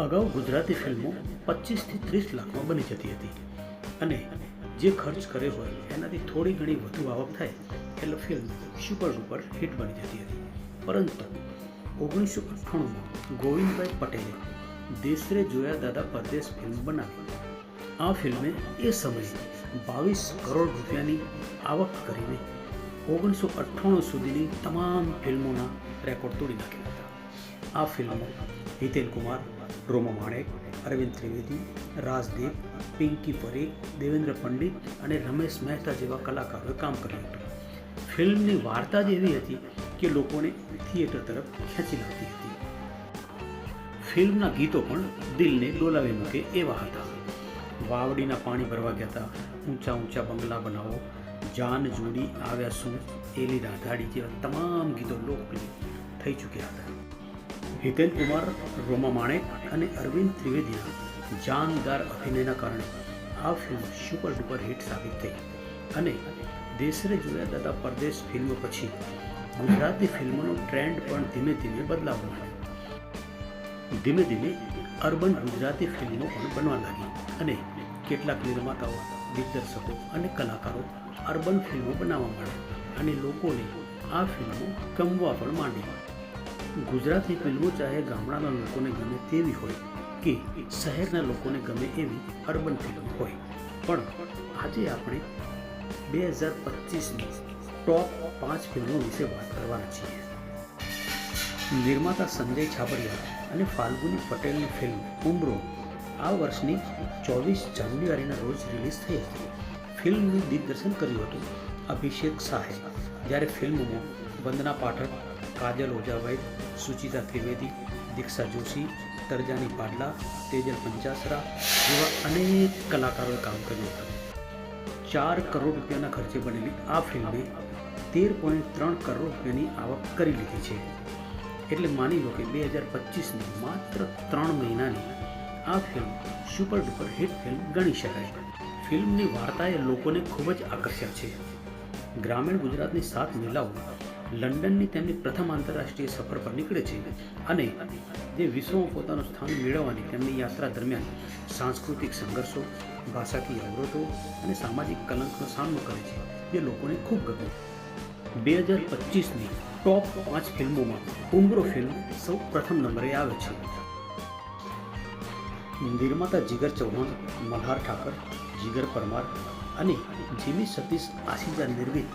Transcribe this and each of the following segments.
અગાઉ ગુજરાતી ફિલ્મો 25થી 30 લાખમાં બની જતી હતી અને જે ખર્ચ કર્યો હોય એનાથી થોડી ઘણી વધુ આવક થાય એટલે ફિલ્મ સુપર ડુપર હિટ બની જતી હતી. પરંતુ 1998માં ગોવિંદભાઈ પટેલે દેશરે જોયા દાદા પરદેશ ફિલ્મ બનાવી. આ ફિલ્મે એ સમયે 22 કરોડ રૂપિયાની આવક કરીને 1998 સુધીની તમામ ફિલ્મોના રેકોર્ડ તોડી નાખ્યા હતા. આ ફિલ્મો હિતેન કુમાર, રોમા માણેક, અરવિંદ ત્રિવેદી, રાજદીપ, પિંકી પરેખ, દેવેન્દ્ર પંડિત અને રમેશ મહેતા જેવા કલાકારોએ કામ કર્યું હતું. ફિલ્મની વાર્તા જ એવી હતી કે લોકોને થિયેટર તરફ ખેંચી લાવતી હતી. ફિલ્મના ગીતો પણ દિલને ડોલાવી મૂકે એવા હતા. વાવડીના પાણી ભરવા ગયા હતા, ઊંચા ઊંચા બંગલા બનાવો, જાન જોડી આવ્યા શું, એલી રાધાડી જેવા તમામ ગીતો લોકપ્રિય થઈ ચૂક્યા હતા. હિતેન કુમાર, રોમા માણેક અને અરવિંદ ત્રિવેદીના જાનદાર અભિનયના કારણે આ ફિલ્મ સુપર ડુપર હિટ સાબિત થઈ અને દેશરે જોયા દાદા પરદેશ ફિલ્મ પછી ગુજરાતી ફિલ્મોનો ટ્રેન્ડ પણ ધીમે ધીમે બદલાવા માંડ્યો. ધીમે ધીમે અર્બન ગુજરાતી ફિલ્મો પણ બનવા લાગી અને કેટલાક નિર્માતાઓ, દિગ્દર્શકો અને કલાકારો અર્બન ફિલ્મો બનાવવા માંડ્યા અને લોકોને આ ફિલ્મો ગમવા પણ માંડી. ગુજરાતી ફિલ્મો ચાહે ગામડાના લોકોને ગમે તેવી હોય કે શહેરના લોકોને ગમે એવી અર્બન ફિલ્મ હોય, પણ આજે આપણે 2025ની ટોપ 5 ફિલ્મો વિશે વાત કરવાના છીએ. નિર્માતા સંજય છાબરિયા અને ફાલ્ગુની પટેલની ફિલ્મ ઉમરો આ વર્ષની 24 જાન્યુઆરીના રોજ રિલીઝ થઈ હતી. ફિલ્મનું દિગ્દર્શન કર્યું હતું અભિષેક શાહે, જ્યારે ફિલ્મમાં વંદના પાઠક, કાજલ ઓઝાભાઈ, સુચિતા ત્રિવેદી, દીક્ષા જોશી, તરજાની પાડલા, તેજલ પંચાસરા જેવા અનેક કલાકારોએ કામ કર્યું હતું. 4 કરોડ રૂપિયાના ખર્ચે બનેલી આ ફિલ્મે 13.3 કરોડ રૂપિયાની આવક કરી લીધી છે. એટલે માની લો કે 2025ની માત્ર 3 મહિનાની આ film super duper hit film ગણી શકાય. ફિલ્મની વાર્તાએ લોકોને ખૂબ જ આકર્ષ્યા છે. ગ્રામીણ ગુજરાતની 7 મહિલાઓ લંડનની તેમની પ્રથમ આંતરરાષ્ટ્રીય સફર પર નીકળે છે અને જે વિશ્વમાં પોતાનું સ્થાન મેળવવાની તેમની યાત્રા દરમિયાન સાંસ્કૃતિક સંઘર્ષો, ભાષાકીય અવરોધો અને સામાજિક કલંકનો સામનો કરે છે, જે લોકોને ખૂબ ગમ્યું. 2025ની ટોપ 5 ફિલ્મોમાં ઉમરો ફિલ્મ સૌ પ્રથમ નંબરે આવે છે. નિર્માતા જીગર ચૌહાણ, મલ્હાર ઠાકર, જીગર પરમાર અને જીમી સતીશ આસીજા નિર્મિત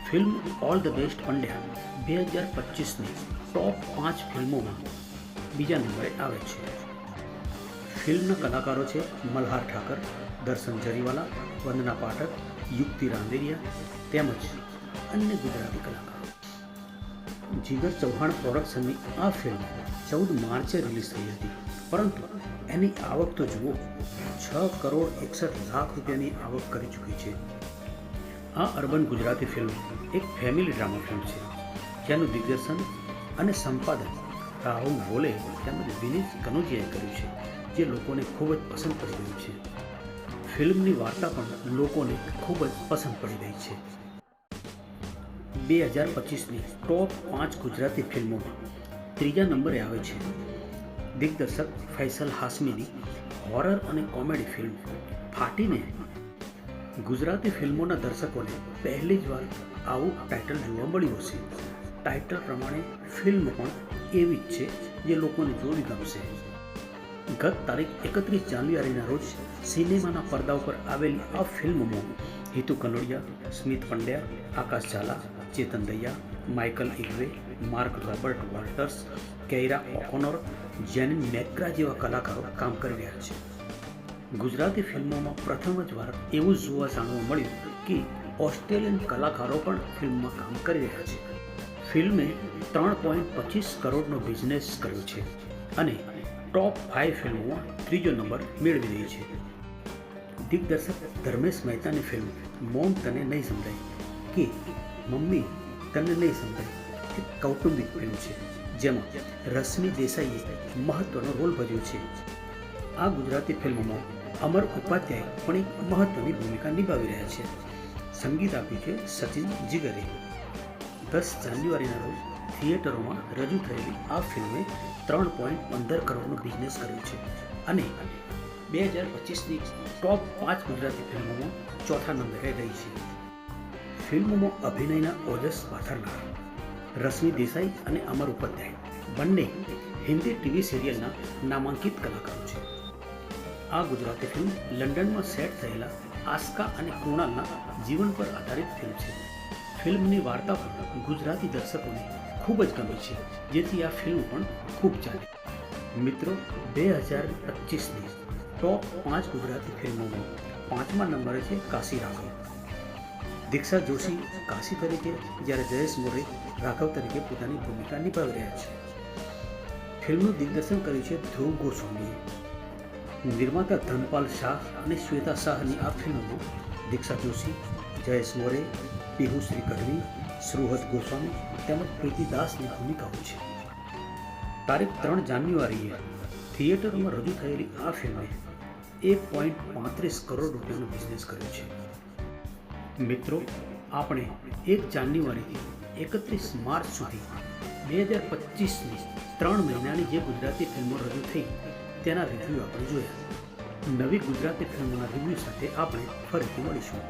film all the best Pandya 2025ની ટોપ 5 ફિલ્મોમાં બીજા નંબરે આવે છે. ફિલ્મના કલાકારો છે મલ્હાર ઠાકર, દર્શન જરીવાલા, વંદના પાઠક, યુક્તિ રાંદેરિયા તેમજ અન્ય ગુજરાતી કલાકારો. જીગર ચૌહાણ પ્રોડક્શનની આ ફિલ્મ 14 માર્ચે રિલીઝ થઈ હતી, પરંતુ એની આવક તો જુઓ, 6 કરોડ 61 લાખ રૂપિયાની આવક કરી ચૂકી છે. આ અર્બન ગુજરાતી ફિલ્મ એક ફેમિલી ડ્રામા ફિલ્મ છે, જેનું દિગ્દર્શન અને સંપાદન રાહુલ બોલે તેમજ વિનીત કનોજિયાએ કર્યું છે, જે લોકોને ખૂબ જ પસંદ પડી રહ્યું છે. ફિલ્મની વાર્તા પણ લોકોને ખૂબ જ પસંદ પડી રહી છે. 2025ની ટોપ 5 ગુજરાતી ફિલ્મોમાં ત્રીજા નંબરે આવે છે દિગ્દર્શક ફૈસલ હાશમીની હોરર અને કોમેડી ફિલ્મ ફાટીને. ગુજરાતી ફિલ્મોના દર્શકોને પહેલી જ વાર આવું ટાઇટલ જોવા મળ્યું હશે. ટાઇટલ પ્રમાણે ફિલ્મ પણ એવી જ છે જે લોકોને જોવી ગમશે. ગત તારીખ 31 જાન્યુઆરીના રોજ સિનેમાના પડદા ઉપર આવેલી આ ફિલ્મમાં હિતુ કનોડિયા, સ્મિત પંડ્યા, આકાશ ઝાલા, ચેતન Daiya, Michael ઇગ્વે, mark Robert વોલ્ટર્સ, કૈરા ઓકોનોર, Janine મેક્રા જેવા કલાકારો કામ કરી રહ્યા છે. ગુજરાતી ફિલ્મોમાં પ્રથમ જ વાર એવું જોવા જાણવા મળ્યું કે ઓસ્ટ્રેલિયન કલાકારો પણ ફિલ્મમાં કામ કરી રહ્યા છે. ફિલ્મે 3.25 કરોડનો બિઝનેસ કર્યો છે અને ટોપ 5 ફિલ્મોમાં ત્રીજો નંબર મેળવી રહી છે. દિગ્દર્શક ધર્મેશ મહેતાની ફિલ્મ મોમ તને નહીં સમજાય કે મમ્મી તને નહીં સમજાય એક કૌટુંબિક ફિલ્મ છે, જેમાં રશ્મિ દેસાઈએ મહત્વનો રોલ ભજવ્યો છે. આ ગુજરાતી ફિલ્મમાં અમર ઉપાધ્યાય પણ એક મહત્વની ભૂમિકા નિભાવી રહ્યા છે. સંગીત આપ્યું છે સચિન જીગરે. 10 જાન્યુઆરીના રોજ થિયેટરોમાં રજૂ થયેલી આ ફિલ્મે 3.15 કરોડનો બિઝનેસ કર્યો છે અને 2025ની ટોપ 5 ગુજરાતી ફિલ્મોમાં ચોથા નંબરે રહી છે. ફિલ્મોમાં અભિનયના ઓજસ પાથરનાર રશ્મિ દેસાઈ અને અમર ઉપાધ્યાય બંને હિન્દી ટીવી સિરિયલના નામાંકિત કલાકારો છે. આ ગુજરાતી ફિલ્મ લંડનમાં સેટ થયેલા આસ્કા અને કૃણાલના જીવન પર આધારિત ફિલ્મ છે. ફિલ્મની વાર્તા પણ ગુજરાતી દર્શકોને ખૂબ જ ગમે છે, જેથી આ ફિલ્મ પણ ખૂબ ચાલે. મિત્રો, 2025ની ટોપ 5 ગુજરાતી ફિલ્મોમાં 5મા નંબરે છે કાશી રાઘવ. દીક્ષા જોશી કાશી તરીકે, જ્યારે જયેશ મોરે રાઘવ તરીકે પોતાની ભૂમિકા નિભાવી રહ્યા છે. ફિલ્મનું દિગ્દર્શન કર્યું છે ધ્રુવ ગોસ્વામીએ. નિર્માતા ધનપાલ શાહ અને શ્વેતા શાહની આ ફિલ્મમાં દીક્ષા જોશી, જયેશ મોરે, પિયુશ્રી ગઢવી, સુહૃદ ગોસ્વામી તેમજ પ્રીતિ દાસની ભૂમિકાઓ છે. તારીખ 3 જાન્યુઆરીએ થિયેટરોમાં રજૂ થયેલી આ ફિલ્મે 1.35 કરોડ રૂપિયાનો બિઝનેસ કર્યો છે. મિત્રો, આપણે 1 જાન્યુઆરીથી 31 માર્ચ સુધી 2025ની 3 મહિનાની જે ગુજરાતી ફિલ્મો રજૂ થઈ તેના રિવ્યૂ આપણે જોયા. નવી ગુજરાતી ફિલ્મોના રિવ્યૂ સાથે આપણે ફરીથી મળીશું.